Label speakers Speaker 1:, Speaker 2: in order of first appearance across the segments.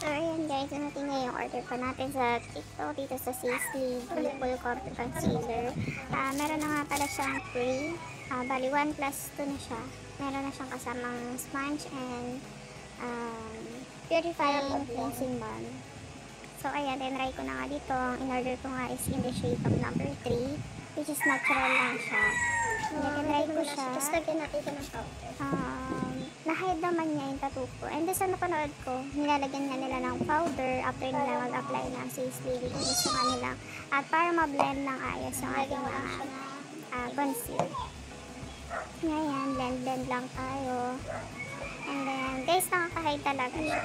Speaker 1: So, ayan guys, natin na yung order pa natin sa TikTok dito sa Sisley Full Coverage Concealer. Meron na nga pala siyang free. Bali 1 plus 2 na siya. Meron na siyang kasamang sponge and purifying cleansing balm. So, ayan, tinry ko na nga dito. Ang in-order ko nga is in the shade of number 3, which is natural lang siya. Tinry ko siya.
Speaker 2: Tapos lagyan natin ito ng powder.
Speaker 1: Na-hide naman niya yung tattoo ko. And then sa napanood ko, nilalagyan nga nila ng powder after nila mag-apply ng Sisley kung gusto nga nila. At para ma-blend ng ayos yung ating mga concealer. Ngayon, blend lang tayo. And then, guys, nakaka-hide talaga siya.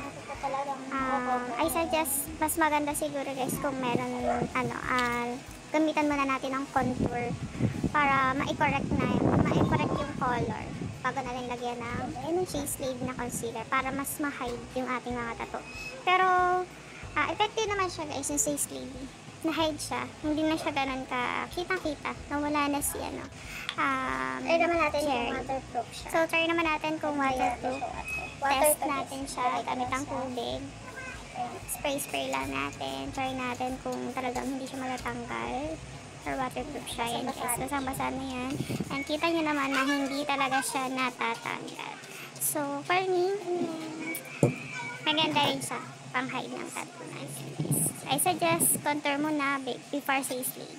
Speaker 1: I suggest, mas maganda siguro guys kung meron, gamitan muna natin ng contour para ma-correct yung color bago natin lagyan ng Sisley na concealer para mas ma-hide yung ating mga tattoo. Pero, effective naman siya guys yung Sisley. Na-hide siya. Hindi na siya ganun ka kitang-kita. Nawala na si
Speaker 2: Try naman natin kung waterproof siya.
Speaker 1: So, try naman natin kung waterproof. Test natin siya gamit ang tubig. Spray lang natin. Try natin kung talagang hindi siya matatanggal. Or waterproof siya. Yan guys. Basang-basa na yan. And kita nyo naman na hindi talaga siya natatanggal. So, for me, maganda rin siya pang-hide ng tattoo natin guys. I suggest contour muna before Sisley.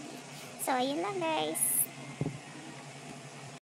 Speaker 1: So, yun lang guys.